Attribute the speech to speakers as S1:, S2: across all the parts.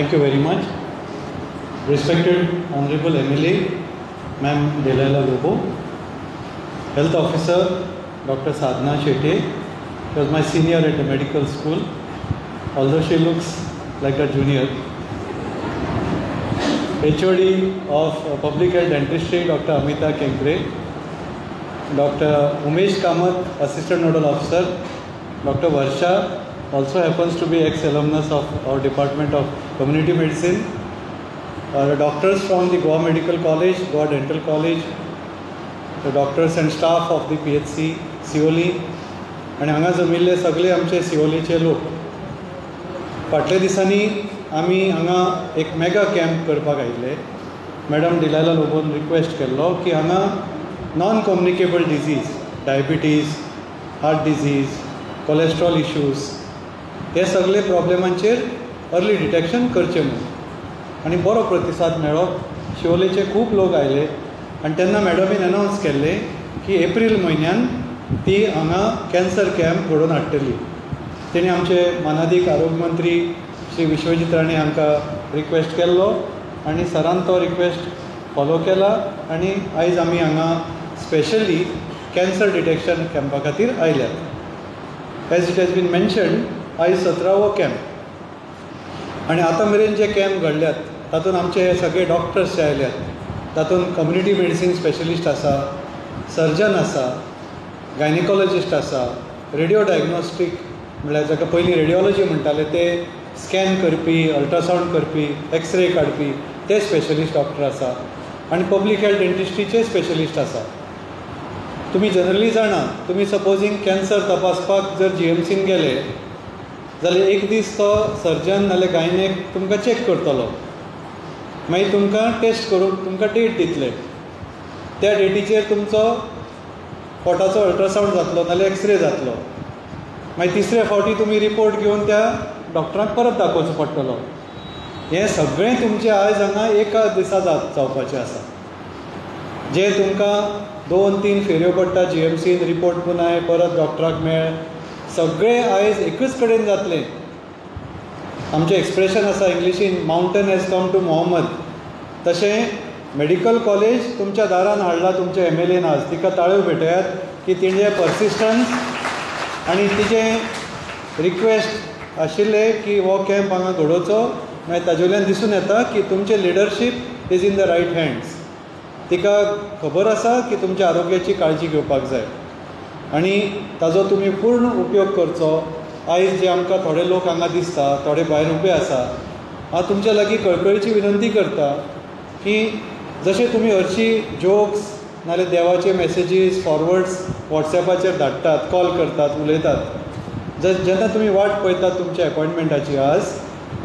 S1: Thank you very much. Respected Honorable MLA, Ma'am Delilah Lobo, Health Officer Dr. Sadhna Shetty, she was my senior at the medical school, although she looks like a junior. HOD of Public Health Dentistry, Dr. Amita Kengre, Dr. Umesh Kamath, Assistant Nodal Officer, Dr. Varsha, also happens to be ex-alumnus of our Department of Community Medicine, doctors from the Goa Medical College, Goa Dental College, the doctors and staff of the PHC, Sioli, आणि हांगा जमिल्ले सगळे आमचे सिओलीचे लोक. फाटल्या दिसांनी आमी हांगा एक मेगा कॅम्प करपाक आयिल्ले. मॅडम डिलायला लोबोन रिक्वेस्ट केल्लो की हांगा non communicable disease, diabetes, heart disease, cholesterol issues, हे सगळे प्रॉब्लेमांचेर अर्ली डिटेक्शन करचें म्हणून. आनी बरो प्रतिसाद मेळ्ळो. शिवोलेचे खूब लोक आयले आनी तेन्ना मॅडमीन अनावन्स केल्लें की एप्रील म्हयन्यान ती हांगा कॅन्सर कॅम्प घडोवन हाडटली. तेणी आमचे मानादीक आरोग्य मंत्री श्री विश्वजीत राणे हांकां रिक्वेस्ट केल्लो आनी सरान तो रिक्वेस्ट फॉलो केला आनी आयज आमी हांगा स्पेशली कॅन्सर डिटेक्शन कॅम्पा खातीर आयल्यात. As it has been mentioned, आयज 17वो कॅम्प आनी आतां मेरेन जे कॅम्प घडल्यात तातूंत आमचे सगळे डॉक्टर्स जे आयल्यात, तातूंत कम्युनिटी मेडिसीन स्पेशलिस्ट आसा, सर्जन आसा, गायनिकॉलॉजिस्ट आसा, रेडिओ डायग्नोस्टीक म्हळ्यार जाका पयलीं रेडिओलॉजी म्हणटाले ते स्कॅन करपी, अल्ट्रासावंड करपी, एक्सरे काडपी ते स्पेशलिस्ट डॉक्टर आसा आनी पब्लीक हेल्थ डेंटिस्ट्रीचे स्पेशलिस्ट आसा. तुमी जनरली जाणा, तुमी सपोजींग कॅन्सर तपासपाक जर GMCन गेले जाल्यार एक दीस तो सर्जन नाल्यार गायनेक तुमकां चॅक करतलो, मागीर तुमकां टेस्ट करून तुमकां डेट दितले. त्या डेटीचेर तुमचो पोटाचो अल्ट्रासावंड जातलो नाल्यार एक्सरे जातलो. मागीर तिसऱ्या फावटी तुमी रिपोर्ट घेवन त्या डॉक्टराक परत दाखोवचो पडटलो. हें सगळें तुमचें आयज हांगा एका दिसा जावपाचें आसा. जें तुमकां 2-3 फेऱ्यो पडटा GMCन, रिपोर्ट पुनाय, परत डॉक्टराक मेळ, सगळें आयज एकच कडेन जातलें. आमचें एक्सप्रेशन आसा इंग्लिशीन, mountain has come to Mohammed. तशें मेडिकल कॉलेज तुमच्या दारान हाडला तुमच्या MLAन आज. तिका ताळ्यो भेटयात की तिणें पर्सिस्टन्स आनी तिचें रिक्वेस्ट आशिल्लें की हो कॅम्प हांगा घडोवचो. मागीर ताजे वयल्यान दिसून येता की तुमचें leadership is in the right hands. तिका खबर आसा की तुमच्या आरोग्याची काळजी घेवपाक जाय आनी ताजो तुमी पूर्ण उपयोग करचो. आयज जे आमकां थोडे लोक हांगा दिसता, थोडे भायर उबे आसा, हांव तुमच्या लागीं कळकळीची विनंती करता की जशें तुमी हरशीं जोक्स नाल्यार देवाचे मॅसेजीस फॉरवर्ड्स वॉट्सॅपाचेर धाडटात, कॉल करतात, उलयतात, जेन्ना तुमी वाट पळयतात तुमच्या अपॉयंटमेंटाची, आज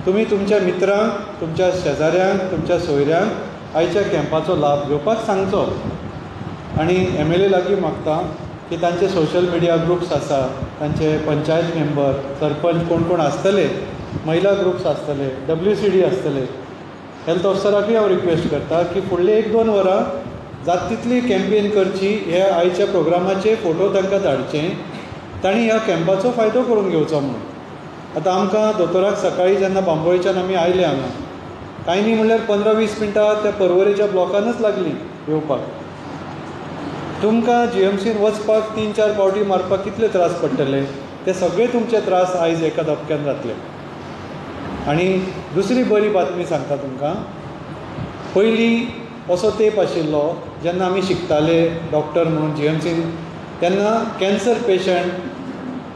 S1: तुमी तुमच्या मित्रांक, तुमच्या शेजाऱ्यांक, तुमच्या सोयऱ्यांक आयच्या कॅम्पाचो लाभ घेवपाक सांगचो. आनी MLA लागीं मागता की तांचे सोशल मिडिया ग्रुप्स आसा, तांचे पंचायत मेंबर, सरपंच कोण कोण आसतले, महिला ग्रुप्स आसतले, WCD आसतले, हेल्थ ऑफिसराकूय हांव रिक्वेस्ट करता की फुडले 1-2 वरां जाता तितली कॅम्पेन करची. हे आयच्या प्रोग्रामाचे फोटो तांकां धाडचे, तांणी ह्या कॅम्पाचो फायदो करून घेवचो म्हणून. आतां आमकां दोतोराक सकाळीं जेन्ना बांबोळेच्यान आमी आयले हांगा, कांय न्ही म्हणल्यार 15-20 मिनटां त्या पर्वरेच्या ब्लॉकानच लागलीं येवपाक. तुमकां GMCन वचपाक 3-4 पावटी मारपाक कितले त्रास पडटले, ते सगळे तुमचे त्रास आयज एका धपक्यान जातले. आनी दुसरी बरी बातमी सांगता तुमकां. पयलीं असो तेप आशिल्लो जेन्ना आमी शिकताले डॉक्टर म्हणून GMCन, तेन्ना कॅन्सर पेशंट,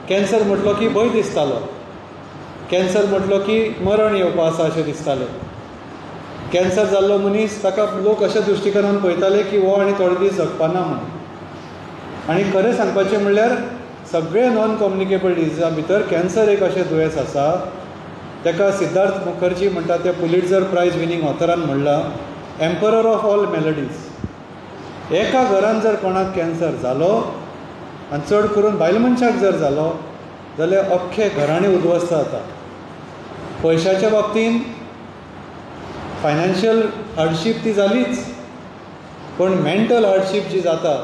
S1: कॅन्सर म्हटलो की भंय दिसतालो, कॅन्सर म्हटलो की मरण येवपा आसा अशें दिसतालें. कॅन्सर जाल्लो मनीस ताका लोक अशा दृश्टिकोनान पळयताले की हो आनी थोडे दीस जगपाना म्हणून. आनी खरें सांगपाचें म्हणल्यार सगळे नॉन कम्युनिकेबल डिजिजा भितर कॅन्सर एक अशें दुयेंस आसा, ताका सिद्धार्थ मुखर्जी म्हणटा त्या पुलिट्झर प्रायज विनींग ऑथरान म्हणलां एम्परर ऑफ ऑल मेलडीज. एका घरान जर कोणाक कॅन्सर जालो आनी चड करून बायल मनशाक जर जालो जाल्यार अख्खे घराणे उद्ध्वस्त जाता. पयशाच्या बाबतीन फायनान्शियल हार्डशीप ती जालीच, पण मेंटल हार्डशीप जी जाता,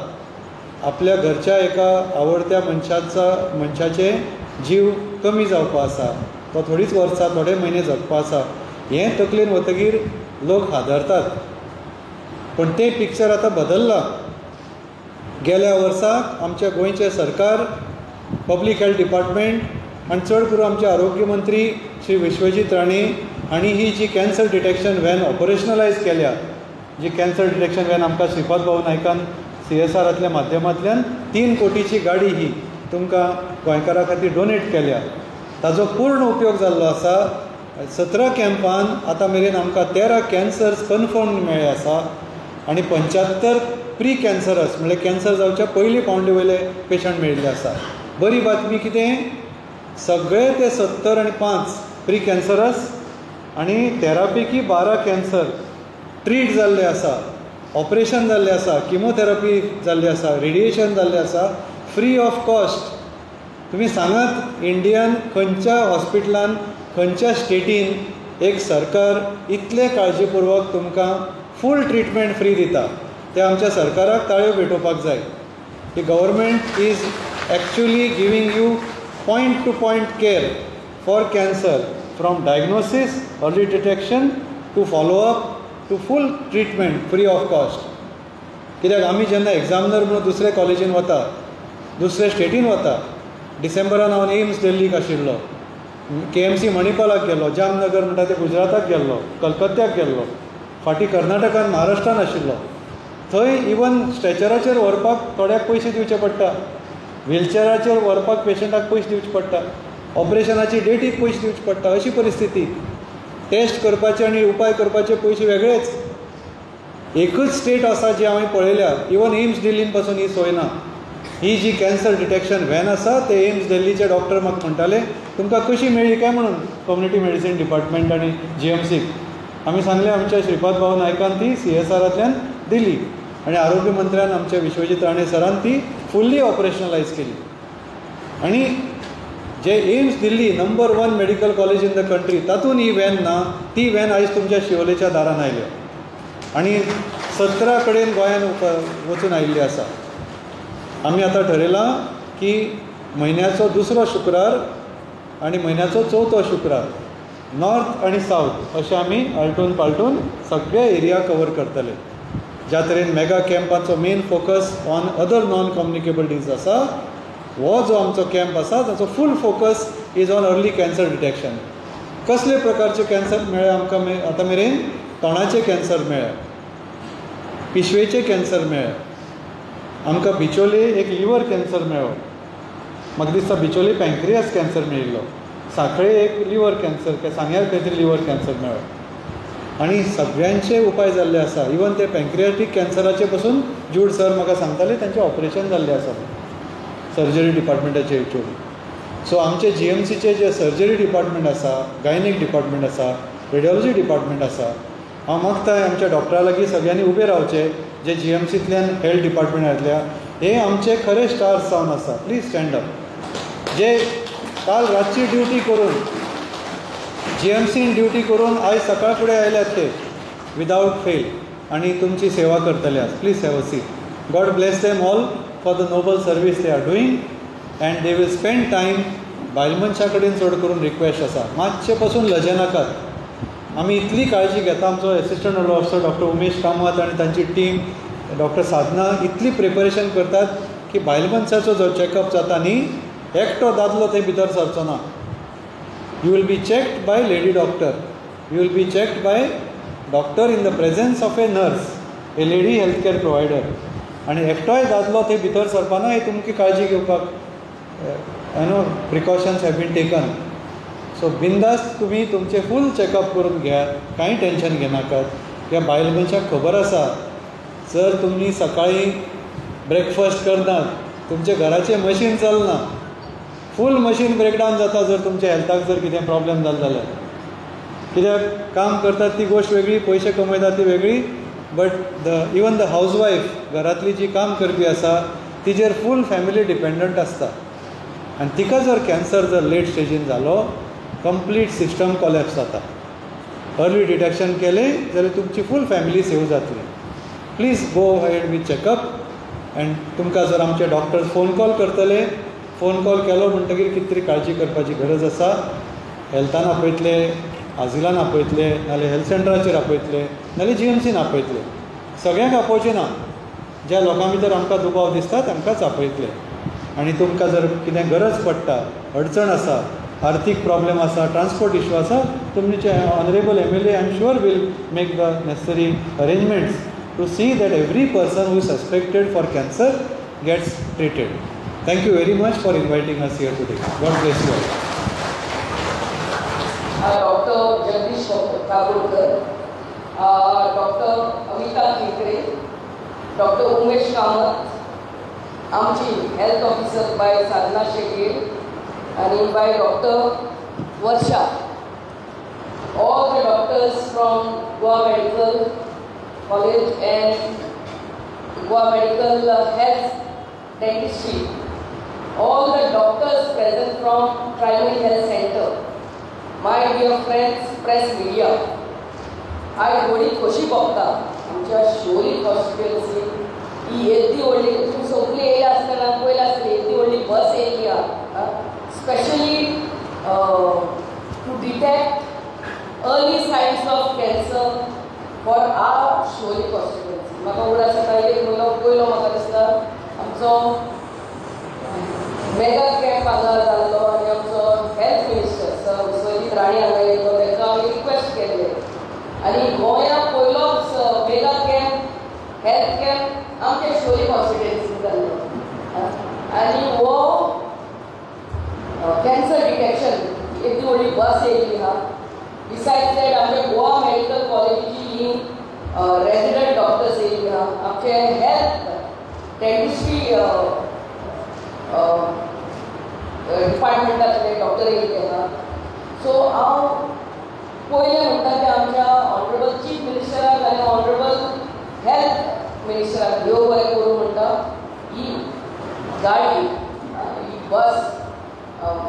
S1: आपल्या घरच्या एका आवडत्या मनशाचे जीव कमी जावपा आसा, तो थोडीच वर्सां, थोडे म्हयने जगपा आसा, हें तकलेन वतकीर लोक हादरतात. पण तें पिक्चर आतां बदल्लां. गेल्या वर्साक आमच्या गोंयचें सरकार, पब्लीक हेल्थ डिपार्टमेंट आनी चड करून आमचे आरोग्य मंत्री श्री विश्वजीत राणे हांणी ही जी कॅन्सर डिटेक्शन व्हॅन ऑपरेशनलायज केल्या, जी कॅन्सर डिटेक्शन व्हॅन आमकां श्रीपाद भाऊ नायकान CSRतल्या माध्यमांतल्यान 3 कोटीची गाडी ही तुमकां गोंयकारा खातीर डोनेट केल्या, ताजो पूर्ण उपयोग जाल्लो आसा. 17 कॅम्पान आतां मेरेन आमकां 13 कॅन्सर्स कन्फर्म मेळ्ळे आसा आनी 75 प्री कॅन्सरस म्हणजे कॅन्सर जावच्या पयलीं पावंडे वयले पेशंट मेळिल्ले आसा. बरी बातमी कितें, सगळे ते 70 आनी 5 प्री कॅन्सरस आनी 13 पैकी 12 कॅन्सर ट्रीट जाल्ले आसा, ऑपरेशन जाल्लें आसा, किमोथेरपी जाल्ली आसा, रेडिएशन जाल्लें आसा, फ्री ऑफ कॉस्ट. तुमी सांगात इंडियान खंयच्या हॉस्पिटलान खंयच्या स्टेटीन एक सरकार इतले काळजीपूर्वक तुमकां फूल ट्रिटमेंट फ्री दिता. ते आमच्या सरकाराक ताळयो भेटोवपाक जाय की government is actually giving you point to point care for cancer, from diagnosis, early detection to follow up to full treatment free of cost. कित्याक आमी जेन्ना एग्जामिनर म्हणून दुसरे कॉलेजीन वता, दुसरे स्टेटीन वता, डिसेंबरान हांव एम्स दिल्लीक आशिल्लो, KMC मणिपालाक गेल्लो, जामनगर म्हणटा ते गुजराताक गेल्लो, कलकत्त्याक गेल्लो, फाटीं कर्नाटकान महाराष्ट्रान आशिल्लो. थंय इवन स्ट्रेचराचेर व्हरपाक थोड्याक पयशे दिवचे पडटा, व्हिलचॅराचेर व्हरपाक पेशंटाक पयशे दिवचे पडटा, ऑपरेशनाची डेटीक पयशे दिवचे पडटा. अशी परिस्थिती. टेस्ट करपाचे आनी उपाय करपाचे पयशे वेगळेच. एकच स्टेट आसा जी हांवें पळयल्या, इवन एम्स दिल्लीन पासून ही सोय ना. ही जी कॅन्सर डिटेक्शन व्हॅन आसा ते एम्स दिल्लीचे डॉक्टर म्हाका म्हणटाले तुमकां कशी मेळ्ळी काय म्हणून कम्युनिटी मेडिसीन डिपार्टमेंट आनी GMCक. आमी सांगलें आमच्या श्रीपाद भाऊ नायकान ती CSRतल्यान दिली आनी आरोग्य मंत्र्यान आमच्या विश्वजीत राणे सरान ती फुल्ली ऑपरेशनलायज केली. आनी जे AIIMS Delhi number 1 medical college in the country तातूंत ही व्हॅन ना, ती व्हॅन आयज तुमच्या शिवोलेच्या दारान आयल्या आनी 17 कडेन गोंयान वचून आयिल्ली आसा. आमी आतां ठरयलां की म्हयन्याचो 2रो शुक्रार आनी म्हयन्याचो 4थो शुक्रार नॉर्थ आनी सावथ अशें आमी आलटून पालटून सगळे एरिया कवर करतले. ज्या तरेन मेगा कॅम्पाचो main focus on other non communicable disease आसा, हो जो आमचो कॅम्प आसा ताचो full focus is on early cancer detection. कसले प्रकारचे कॅन्सर मेळ्ळे आमकां आतां मेरेन? तोंडाचे कॅन्सर मेळ्ळे, पिशवेचे कॅन्सर मेळ्ळे, आमकां बिचोले एक लिवर कॅन्सर मेळ्ळो, म्हाका दिसता बिचोले पँक्रियास कॅन्सर मेळिल्लो, सांखळे एक लिवर कॅन्सर, सांग्यार खंय तरी लिवर कॅन्सर मेळ्ळो आनी सगळ्यांचे उपाय जाल्ले आसा. इवन ते पँक्रियाटीक कॅन्सराचे पसून जूड सर म्हाका सांगताले तांचें ऑपरेशन जाल्लें आसा सर्जरी डिपार्टमेंटाचे हितून. सो आमचे GMCचे जे सर्जरी डिपार्टमेंट आसा, गायनीक डिपार्टमेंट आसा, रेडिओलॉजी डिपार्टमेंट आसा, हांव मागतां आमच्या डॉक्टरा लागीं सगळ्यांनी उबे रावचे जे GMCतल्यान हेल्थ डिपार्टमेंटांतल्या. हे आमचे खरे स्टार्स जावन आसा. Please stand up. जे काल रातची ड्युटी करून GMCन ड्युटी करून आयज सकाळ फुडें आयल्यात ते विदावट फेल आनी तुमची सेवा करतले आज. Please have a seat. God bless them all for the noble service they are doing and they will spend time. बायल मनशा कडेन चड करून रिक्वेस्ट आसा, मातशे पासून लजे नाकात. आमी इतली काळजी घेता, आमचो assistant nodal officer doctor Umesh Kamat आनी तांची टीम, डॉक्टर साधना इतली प्रिपरेशन करतात की बायल मनशाचो जो चॅकअप जाता न्ही, एकटो दादलो थंय भितर सरचो ना. You will be checked by lady doctor, you will be checked by doctor in the presence of a nurse, a lady health care provider. आनी एकटोय दादलो थंय भितर सरपाना, हे तुमची काळजी घेवपाक precautions have been taken. So बिंदास्त तुमी तुमचे फूल चॅकअप करून घेयात, कांय टेन्शन घेनाकात. कित्याक बायल मनशाक खबर आसा, जर तुमी सकाळीं ब्रेकफास्ट करनात, तुमचे घराचें मशीन चलना, फूल मशीन ब्रेकडावन जाता जर तुमच्या हेल्थाक जर कितें प्रॉब्लेम जालो जाल्यार. कित्याक काम करतात ती गोश्ट वेगळी, पयशे कमयतात ती वेगळी, बट इवन द हाऊसवायफ, घरांतली जी काम करपी आसा, तिजेर फूल फॅमिली डिपेंडंट आसता. आनी तिका जर कॅन्सर जर लेट स्टेजीन जालो, कंप्लीट सिस्टम कॉलॅप्स जाता. अर्ली डिटेक्शन केलें जाल्यार तुमची फूल फॅमिली सेव जातली. Please go head with checkup. And तुमकां जर आमचे डॉक्टर्स फोन कॉल करतले, फोन कॉल केलो म्हणटकीर कितें तरी काळजी करपाची गरज आसा. हेल्थान आपयतले, आजिलान आपयतले नाल्यार हेल्थ सेंटराचेर आपयतले नाल्यार GMCन आपयतले. सगळ्यांक आपोवचे ना. ज्या लोकां भितर आमकां दुबाव दिसता तांकांच आपयतले. आनी तुमकां जर कितें गरज पडटा, अडचण आसा, आर्थीक प्रॉब्लेम आसा, ट्रान्सपोर्ट इश्यू आसा, तुमचे honourable MLA I am sure will make the necessary arrangements to see that every person who is suspected for cancer gets treated. Thank you very much for inviting us here today. God bless you all.
S2: Dr. Jagdish Kaburkar, Dr. Amita Kekre, Dr. Umesh Kamath, आमची health officer bye साधना शेट्ये आणि by Dr. Varsha. All the doctors from Goa Medical College and Goa Medical Health Dentistry. All the doctors present from Primary Health Center, my dear friends, press media, I थोडी खोशी भोगता आमच्या शोरी हॉस्पिटल्सीन ही येदी व्हडली तूं सगळीं येयल्या आसतना पयला आसतली येदी व्हडली बस येयली आहा specially to detect early signs of cancer for our शोरी हॉस्पिटल्स. म्हाका उगडास येता एक पयलो म्हाका दिसता आमचो मेगा कॅम्प हांगा जाल्लो आनी आमचो health minister sir Vishwajit Rane हांगा येयलो ताका आमी रिक्वेस्ट केल्ले आनी गोंयांत पयलोच मेगा कॅम्प हेल्थ कॅम्प आमच्या शोरी हॉस्पिटल्सीन जाल्लो आनी हो कॅन्सर डिटेक्शन एक व्हडली बस येयली आहा. बिसायड्स दॅट आमच्या गोवा मेडिकल कॉलेजीची ही रेजिडंट डॉक्टर्स येयली आहा. आमचे हेल्थ डेंटिस्ट्री डिपार्टमेंटातले डॉक्टर येयले आहा. सो हांव पयलें म्हणटा तें आमच्या ऑनरेबल चीफ मिनिस्टराक आनी ऑनरेबल हेल्थ मिनिस्टराक देव बरें करूं म्हणटा ही गाडी ही बस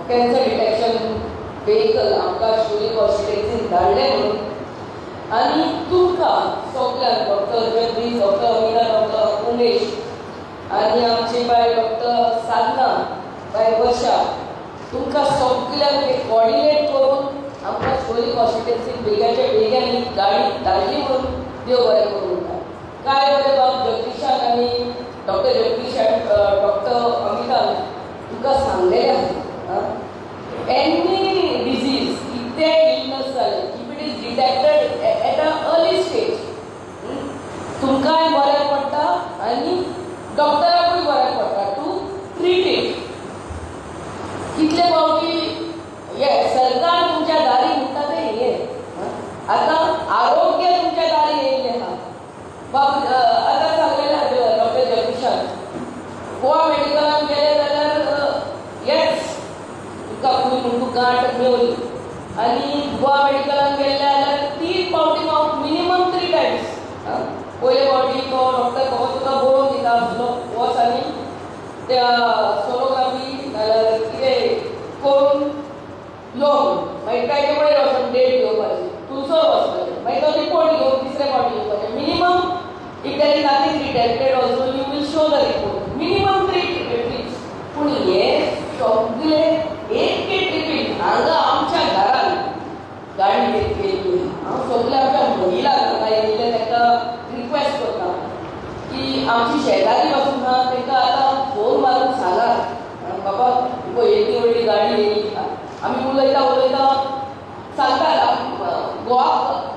S2: कॅन्सर डिटेक्शन व्हेहिकल आमकां शोरी हॉस्पिटल्सीन धाडलें म्हणून आनी तुमकां सगळ्यांक doctor Jagdish, doctor Amita, doctor Umesh आनी आमची बाय डॉक्टर साधना, बाय वर्षा तुमकां सगळ्यांक एक कॉर्डिनेट करून आमकां शोरी हॉस्पिटल्सीन बेगाच्या बेगीन ही गाडी धाडली म्हणून देव बरें करूं म्हणटा. काय बरें बाब जगदीशान आनी डॉक्टर जगदीशान डॉक्टर अमितान तुका सांगलेलें आसा एनी डिजीज कितें इलनेस जालें if it is detected at a early stage तुमकांय बरें पडटा आनी डॉक्टराकूय बरें पडटा टू ट्रीट इट. कितले फावटी हे सरकार तुमच्या दारी म्हणटा तें हे आतां आरोग्य तुमच्या दारी येयलें आहा. बाब आतां सांगलेलें डॉक्टर जगदीशान गोवा मेडिकलान गेले जाल्यार येस तुका खूंय म्हूण तूं गांठ मेवली आनी गोवा मेडिकलान गेले जाल्यार 3 फावटी हांव मिनिमम 3 टायम्स पयले फावटी तो डॉक्टर फकत तुका बरोवन दिता आसलो वच आनी त्या सोनोग्राफी नाल्यार कितें करून यो मागीर ताजे कडेन वचून डेट घेवपाची तुळसर वचपाचें मागीर तो रिपोर्ट घेवन तिसरे फावटी येवपाचें. Minimum if there is nothing detected also you will show the report minimum 3 trips. पूण हे सगळे एक ट्रिपीन हांगा आमच्या घरान गाडी घेतली. हांव सगळ्या आमच्या महिलांक हांगा येयले ताका रिक्वेस्ट करता की आमची शेजारी पासून ना ताका आतां फोन मारून सांगात बाबा तुका येदी व्हडली गाडी येयली आमी उलयता सांगता गोवा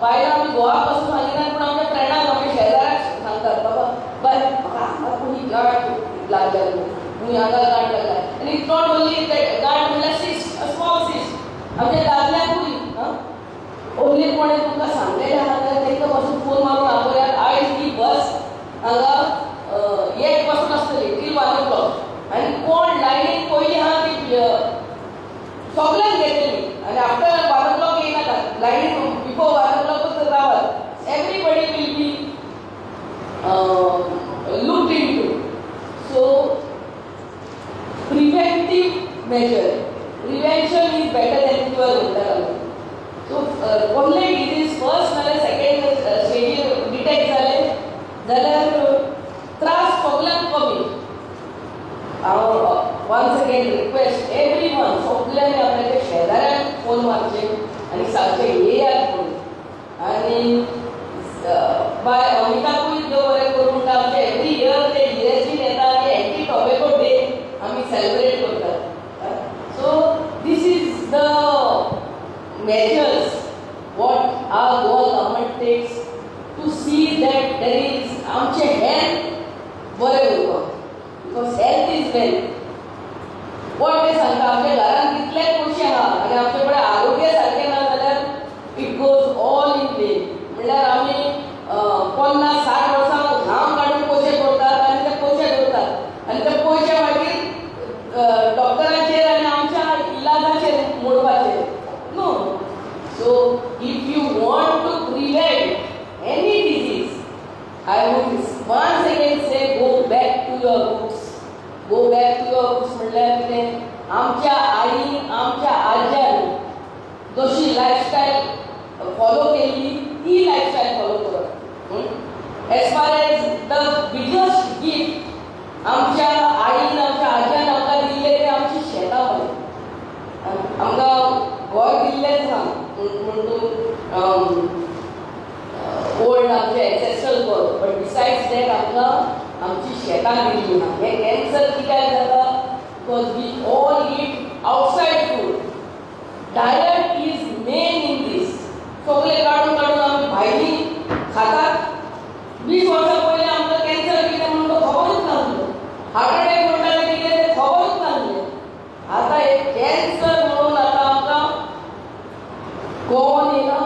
S2: बायलां आमी गोवा पासून सांगिना पूण आमच्या फ्रेंडाक आमच्या शेजाऱ्याक सांगतात बाबा बाय म्हाका हांगा कोणी गांठ लागल्या तुमी हांगा गांठ लागल्या आनी इट्स नॉट ओन्ली गांठ म्हणल्यार सिस्ट अ स्मॉल सिस्ट आमच्या दादल्यांकूय ओन्ली कोणें तुमकां सांगलेलें आहा जाल्यार तांकां पासून फोन मारून आपल्याक आयज ही बस हांगा 1 पासून आसतली टील 1 o'clock आनी कोण लायनीक पयलीं आहा ती सगळ्यांक घेतली आनी आफ्टर 1 o'clock येयनाका लायनीक बिफोर 1 o'clock रावात. Everybody will be looked into. So preventive measure, prevention is better than cure म्हणटा. So only disease first नाल्यार सेकंड स्टेजीर डिटेक्ट जाले जाल्यार त्रास सगळ्यांक कमी. हांव once again request every one सगळ्यांनी आपल्याच्या शेजाऱ्यांक फोन मारचे आनी सारकें येयात म्हणून. आनी बाय अमिताकूय देव बरें करूं म्हणटा आमचे एवरी इयर ते जिएसटीन येता आनी एंटी टॉबॅको डे आमी सेलिब्रेट करतात. So this is the measures what our Goa government takes to see that there is आमचे health बरें उरप, because health is wealth. कोण ते सांगता आमच्या घरान कितलेच पयशे आहा आनी आमचे कडेन आरोग्य सारकें ना जाल्यार it goes all in Wien. म्हणल्यार आमी 50-60 वर्सां घाम काडून पयशे जोडतात आनी ते पयशे जोडतात आनी ते पयशे मागीर डॉक्टराचेर आनी आमच्या इलाजाचेर मोडपाचेर. No. So if you want to prevent any disease, I would once again say go back to your roots. Go back to your roots म्हणल्यार कितें आमच्या आईन आमच्या आज्यान जशी लायफस्टायल फॉलो केली ती लायफस्टायल फॉलो करप. As far as the biggest gift आमच्या आईन आमच्या आज्यान आमकां दिल्लें तें आमची शेतां मरे. आमकां घर दिल्लेंच ना म्हणून ओल्ड आमचे एन्सेस्ट्रल घर, बट बिसायड्स दॅट आमकां आमची शेतां दिल्लीं ना. हें कॅन्सर कित्याक जाता? Because we all eat outside food. Diet is main in these. सगळें काडून काडून आमी भायली खातात. 20 वर्सां पयलीं आमकां कॅन्सर कितें म्हणून तो खबरूच नासलो. हार्ट अटॅक म्हणटाले कितें तें खबरूच नासलें. आतां हे कॅन्सर म्हणून आतां आमकां कळोन येना.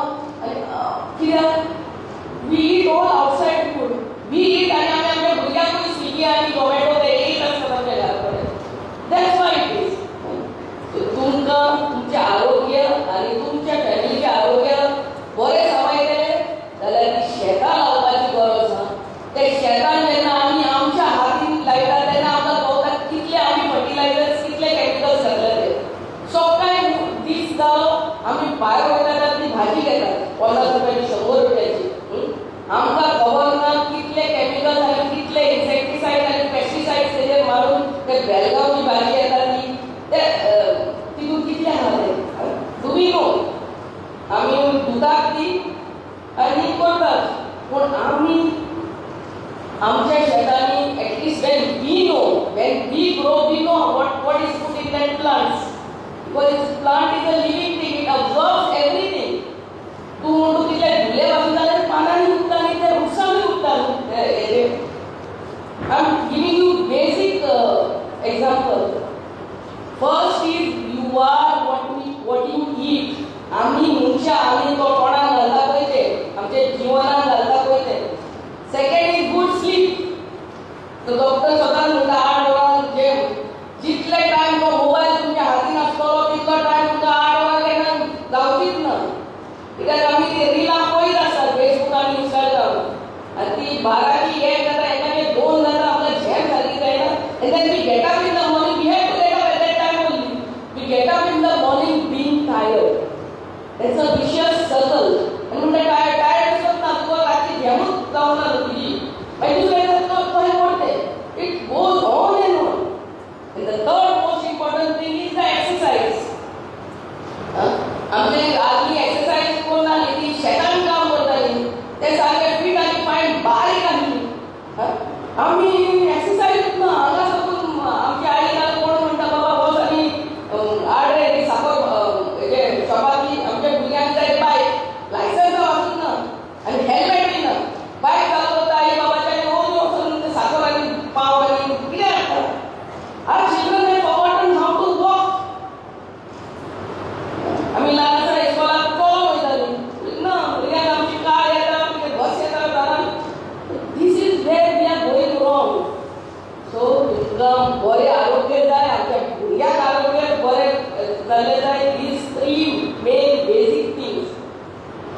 S2: कित्याक we eat all outside food. We eat आनी आमी आमच्या भुरग्यांकूय स्विगी आनी झोमॅटो ते येयत आसतात आमच्या घरा कडेन. That's why it is. तुमकां तुमचें आरोग्य आनी तुमच्या फॅमिलीचें आरोग्य बरें सांबाळटलें जाल्यार ती शेतां लावपाची गरज आसा. ते शेतान जेन्ना आमी आमच्या हातीन लायतात तेन्ना आमकां कळटा कितले आमी फर्टिलायझर्स कितले कॅमिकल्स घातले ते. सकाळी दीस जालो आमी भायर वयतात ती भाजी घेतात 50 रुपयाची 100 रुपयाची. आमकां खबर ना कितले कॅमिकल्स आनी कितले इन्सेक्टिसायड आनी पेस्टिसायड्स तेजेर मारून ते बेळगांवची भाजी येता ती तितून कितले आहा ते तुमी नो. आमी दुदाक ती आनी करतात, पूण आमी आमच्या शेतांनी at least when we grow we know what is put in that plants, because plant is a living thing, it absorbs everything. तूं म्हणून तितले धुले वाजून जाल्यार पानांनी उगता आनी ते वृक्षांनी उगता. I am giving you basic example. First is you are what you eat. आमी मनशां आमी तो कोणाक घालता पळय ते आमचे जिवनान घालता पळय ते. Second is good sleep. तो डॉक्टर स्वता म्हणटा 8 वरां जे जितले टायम तो मोबायल तुमच्या हातीन आसतलो तितलो टायम तुमकां 8 वरां केन्ना जावचीच ना. कित्याक आमी ती रिलां पळयत आसतात फेसबूक आनी इंस्टाग्राम आनी ती 12ची 1 जाता एकाचे 2 जाता आपल्याक झेम सारकी जायना. And then we get up in the morning. We have to get up at that time only. We get up in the morning being tired. It's a vicious circle. And when the tired is not go रात्री झेमूच जावना तुजी मागीर दुसरे तो कशें पडटे. It goes on and on. And the third most important thing is the exercise. आमचे आदली exercise कोण नाली ती शेतान काम करताली ते सारके फिट आनी फायन बारीक आसली. आमी एक्सरसाइज ना हांगा साकून आमची आई ना कोण म्हणटा बाबा बस आनी आड रे साकर हेजे शॉपाची आमच्या भुरग्यांक जाय बायक लायसन्स वाचून ना आनी हेल्मेट बी ना. बायक चालवता आई बाबाच्या रोज वचून साकर आनी पाव आनी कितें हाडटा. Our children have forgotten how to walk. आमी ल्हान आसतना इस्कॉलाक चलोन वयतालीं ना भुरग्यांक आमची कार येता आमचे बस येता घरान. This is where we are going wrong. So तुमकां बरें आरोग्य जाय आमच्या भुरग्यांक आरोग्य बरें जाल्लें जाय. These 3 main basic things.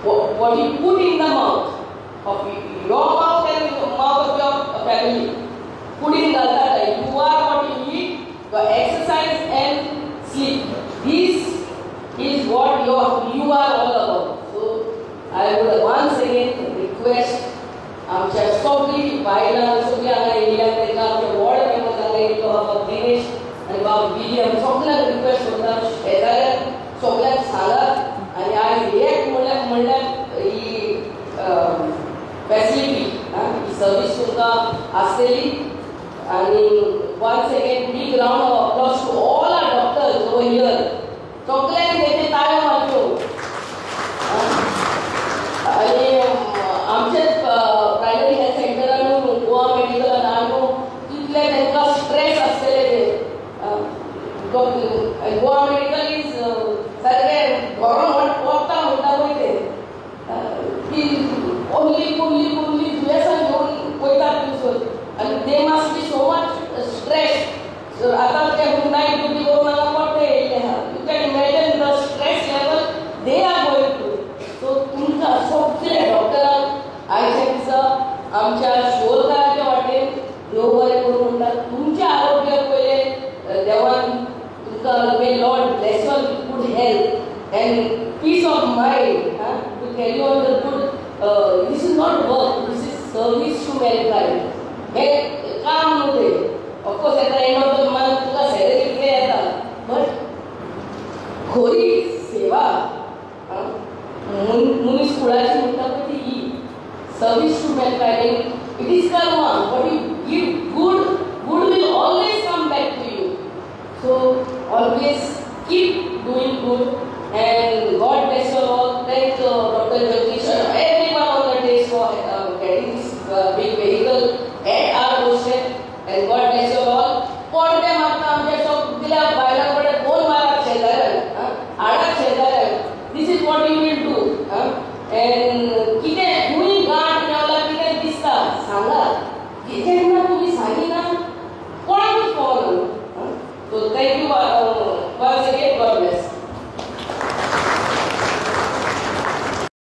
S2: What you put in the mouth of your mouth and the mouth of your family. Putting घालता you are what you eat, your exercise and sleep. This is what you are all about. So I would once again request आमच्या सगळी बायलां सगळी हांगा येयल्या तांकां आमचे ward member हांगा येयलो बाबा दिनेश आनी बाबा विलियम सगळ्यांक रिक्वेस्ट करता शेजाऱ्यांक सगळ्यांक सांगात आनी आयज सर्वीस तुमकां आसतली. आणि once again big round of applause to all our doctors over here. सगळ्यांनी तेचे ताळ्यो मारच्यो. आणि आमचे प्रायमरी हेल्थ सेंटरान गोवा मेडिकलान हांव कितले तांकां स्ट्रेस आसतले ते. गोवा मेडिकल इज सारकें गव्हर्नमेंट वखदां म्हणटा पळय ते ती पुरली दुयेंसां घेवन वयतात थंयसर. And they must be so much stressed. So आता ते night duty करून हांगा पडटे येयले आहा. You can imagine the stress level they are going through. So तुमकां सगळे डॉक्टरांक आयच्या दिसा आमच्या शोधकाराच्या वाटेन देव बरें करूं म्हणटात. तुमचें आरोग्य पयलें देवान तुमकां may lord bless you with good health and peace of mind to carry on the good. This is not work, this is service to mankind. हे काम न्हू. Of course at the end of the month तुका salary कितें येता, but खरी सेवा मनीस कुळाची म्हणटा पळय ती ही service to mankind. It is karma, but you give good will always come back to you. So always keep doing good and God bless you all. Thank Dr. Jagdish and everyone on the days for getting this big vehicle at our doorstep. And God bless you all. पडते मारता आमच्या सगळ्या बायलां कडेन phone मारात शेजाऱ्यान, हाडात शेजाऱ्यान. This is what you will do. And कितें तुमी गांठ मेवला कितें दिसता सांगात. जेन्ना तुमी सांगिना कोणाकूच कळना. So thank you once again. God bless.